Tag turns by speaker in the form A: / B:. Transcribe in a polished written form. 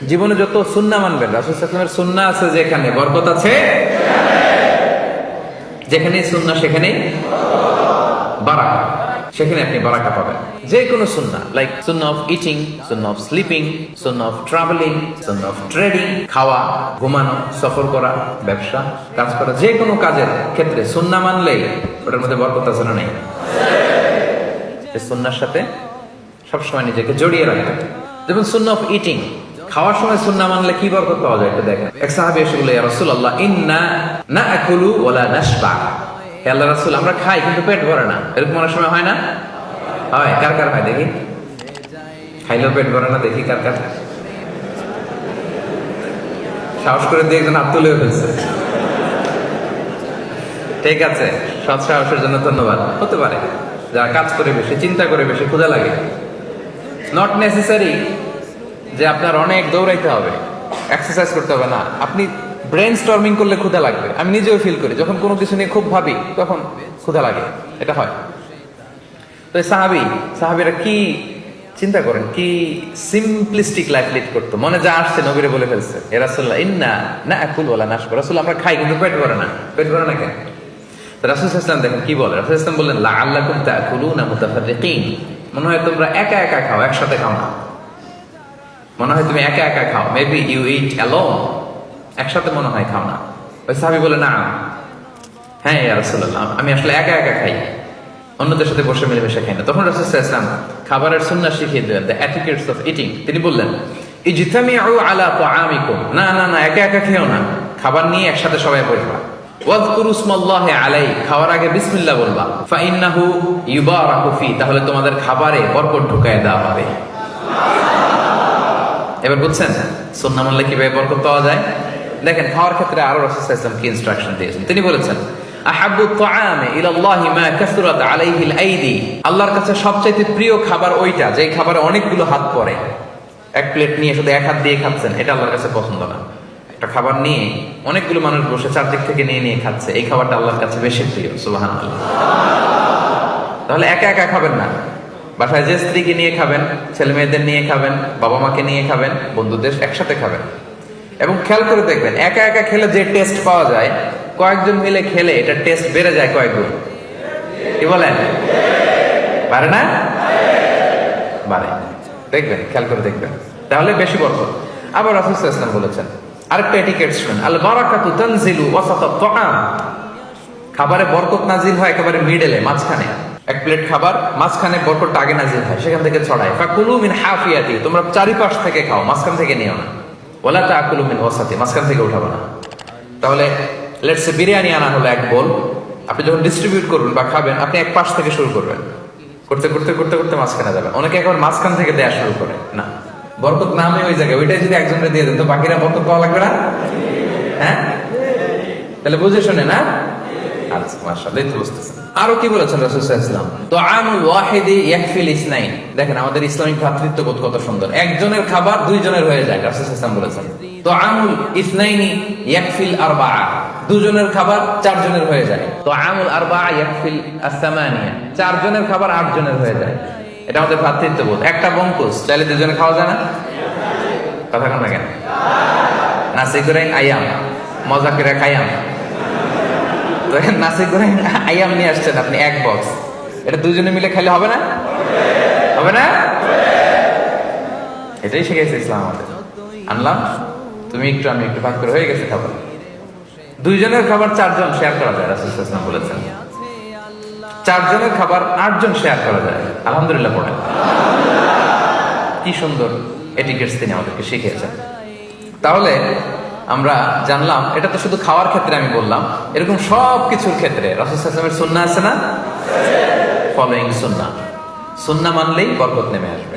A: জীবনে যত সুন্নাহ মানবেন, রাসূল সাল্লাল্লাহু আলাইহি ওয়াসাল্লামের সুন্নাহ আছে যেখানে বরকত আছে, যেখানেই সুন্নাহ সেখানেই বারাকা, সেখানে আপনি বারাকা পাবেন। যে কোনো সুন্নাহ, like Sunnah of eating, Sunnah of sleeping, Sunnah of travelling, Sunnah of trading, খাওয়া, ঘুমানো, সফর করা, ব্যবসা, কাজ করা, যে কোনো কাজের ক্ষেত্রে সুন্নাহ মানলেই ওটার মধ্যে বরকত আছে না নাই? সুন্নাহর সাথে সবসময় নিজেকে জড়িয়ে রাখবেন। যেমন সুন্নাহ অফ ইটিং, খাওয়ার সময় সুন্নাহ মানলে কি বরকত পাওয়া যায় একটু দেখেন। এক সাহাবী এসে বলল, ইয়া রাসূলুল্লাহ, ইন্না নাআকুলু ওয়া লা নাশবা। হে আল্লাহর রাসূল, আমরা খাই কিন্তু পেট ভরে না। এরকম অনেক সময় হয় না? হয়। কার কার হয় দেখি? খাইলেও পেট ভরে না, দেখি কার কার। সাহস করে দিয়ে একজন হাত তুলে ফেলছে। ঠিক আছে, সৎ সাহসের জন্য ধন্যবাদ। হতে পারে যারা কাজ করে বেশি, চিন্তা করে বেশি, ক্ষুধা লাগে। নট নেসেসারি যে আপনার অনেক দৌড়াইতে হবে, এক্সারসাইজ করতে হবে না। আপনি ব্রেন স্টর্মিং করলে ক্ষুধা লাগবে। আমি নিজেও ফিল করি, যখন কোনো কিছু নিয়ে খুব ভাবি তখন ক্ষুধা লাগে, এটা হয়। তো সাহাবীরা কি চিন্তা করেন, কি সিম্পলিস্টিক লাইফ লিড করতো। মনে যা আসছে নবীরে বলে ফেলছে, এ রাসূলুল্লাহ, ইন্না নাআকুলু ওয়া লা নাশবা। রাসূল, আমরা খাই কিন্তু পেট ভরে না। পেট ভরে না কেন? রাসূল সাল্লাল্লাহু আলাইহি ওয়াসাল্লাম দেখেন কি বলে। রাসূল সাল্লাল্লাহু আলাইহি ওয়াসাল্লাম বললেন, লাআল্লাকুম তাআকুলুনা মুতাফাররিকিন। মনে হয় তোমরা একা একা খাও, একসাথে খাও না। মনে হয় তুমি একা একা খাও, মেবি ইউ ইট অ্যালোন, একসাথে মনে হয় খাও না। ওই সাহাবী বলে, না, হ্যাঁ ইয়া রাসূলুল্লাহ, আমি আসলে একা একা খাই, অন্যদের সাথে বসে মিলেমিশে খাই না। তখন রাসূল সাল্লাল্লাহু আলাইহি ওয়াসাল্লাম খাবারের সুন্নাহ শিখিয়ে দিলেন, দ্য এটিকেটস অফ ইটিং। তিনি বললেন, ইজতামিউ আলা তাআমিকুম, না না না, একা একা খেও না, খাবার নিয়ে একসাথে সবাই বসবা। ওয়াযকুরু ইসমাল্লাহি আলাইহি, খাওয়ার আগে বিসমিল্লাহ বলবা। ফাইন্নাহু ইউবারাকু ফি, তাহলে তোমাদের খাবারে বরকত ঢুকায় দেওয়া হবে। এবার বুঝছেন সুন্নাহ মানলে কিভাবে বরকত পাওয়া যায়? দেখেন, খাওয়ার ক্ষেত্রে আরো রাসূল সাল্লাল্লাহু আলাইহি ওয়াসাল্লাম কি ইনস্ট্রাকশন দিয়েছেন। তিনি বলেছেন, আহাব্বু তাআমি ইলাল্লাহি মা কাসরাত আলাইহিল আইদি, আল্লাহর কাছে সবচেয়ে প্রিয় খাবার ওইটা যে খাবারে অনেকগুলো হাত পড়ে। এক প্লেট নিয়ে শুধু এক হাত দিয়ে খাচ্ছেন, এটা আল্লাহর কাছে পছন্দ না। একটা খাবার নিয়ে অনেকগুলো মানুষ বসে চারদিক থেকে নিয়ে নিয়ে খাচ্ছে, এই খাবারটা আল্লাহর কাছে বেশি প্রিয়। সুবহানাল্লাহ। তাহলে একা একা খাবেন না, বাসায় যে স্ত্রীকে নিয়ে খাবেন, ছেলে মেয়েদের নিয়ে খাবেন, বাবা মাকে নিয়ে খাবেন, বন্ধুদের একসাথে খাবেন। এবং খেয়াল করে দেখবেন, একা একা খেলে যে টেস্ট পাওয়া যায়, কয়েকজন মিলে খেলে এটা টেস্ট বেড়ে যায় কয়েক গুণ। কি বলেন? পারে না? বাড়ে। দেখবেন, খেয়াল করে দেখবেন, তাহলে বেশি বরকত। আবার রাসূল সাল্লাল্লাহু আলাইহি ওয়াসাল্লাম বলেছেন, আরেকটা এটিকেট শুনেন, আল বারাকাতু তানজিলু ওয়াসাতাত তাআম, খাবারে বরকত নাজিল হয় একেবারে মিডলে, মাঝখানে। এক প্লেট খাবার, মাঝখানে বরকতটা আগে নাজিল হয়, সেখান থেকে ছড়ায়। ফাকুলু মিন হাফিয়াতি, তোমরা চারিপাশ থেকে খাও, মাঝখান থেকে নিও না। ওয়ালা তাকুলু মিন ওয়াসাতি, মাঝখান থেকে উঠাবো না। তাহলে লেটস সে বিরিয়ানি আনা হলো এক বোল, আপনি যখন ডিস্ট্রিবিউট করবেন বা খাবেন, আপনি এক পাশ থেকে শুরু করবেন, করতে করতে করতে করতে মাঝখানে যাবেন। অনেকে একবার মাঝখান থেকে দেয়া শুরু করে, না, বরকত নামে ওই জায়গায়, ওইটাই যদি একজনকে দিয়ে দেন তো বাকিরা বরকত পাওয়া লাগবে না? হ্যাঁ, তাহলে বুঝে শুনে না? আচ্ছা, মাশাআল্লাহ, এই তো বুঝতেছেন। আরো কি বলেছেন রাসূল সাল্লাল্লাহু আলাইহি ওয়াসাল্লাম, তুআমুল ওয়াহিদি ইয়াকফিল ইসনাইন। দেখেন আমাদের ইসলামিক ভ্রাতৃত্ববোধ কত সুন্দর। একজনের খাবার দুইজনের হয়ে যায়, রাসূল সাল্লাল্লাহু আলাইহি ওয়াসাল্লাম বলেছেন। তুআমুল ইসনাইনি ইয়াকফিল আরবাআ, দুজনের খাবার চারজনের হয়ে যায়। তুআমুল আরবাআ ইয়াকফিল আস-সামানিয়া, চারজনের খাবার আটজনের হয়ে যায়। এটা আমাদের ভ্রাতৃত্ববোধ। একটা বঙ্কুস চাইলে দুজনে খাওয়া যায় না? কথা কন না কেন? নাসি করে আয়াম, মজা করে খায়াম। তো নাসি করে আয়াম নিয়ে আসছেন আপনি এক বক্স, এটা দুজনে মিলে খেলে হবে না? হবে না? এটাই শিখেছে ইসলাম আমাদের। আনলাম, তুমি একটু আমি একটু, ভাগ করে হয়ে গেছে খাবার। দুইজনের খাবার চারজন শেয়ার করা যায়, রাসূল সাল্লাল্লাহু আলাইহি ওয়াসাল্লাম বলেছেন। চারজনের খাবার আটজন শেয়ার করা যায়। আলহামদুলিল্লাহ পড়েন। কি সুন্দর এটিকেটস তিনি আমাদেরকে শিখিয়েছেন। তাহলে আমরা জানলাম, এটা তো শুধু খাওয়ার ক্ষেত্রে আমি বললাম, এরকম সব কিছুর ক্ষেত্রে রাসূল সাল্লাল্লাহু আলাইহি ওয়াসাল্লামের সুন্নাহ আছে না? ফলোইং সুন্নাহ, সুন্নাহ মানলেই বরকত নেমে আসবে।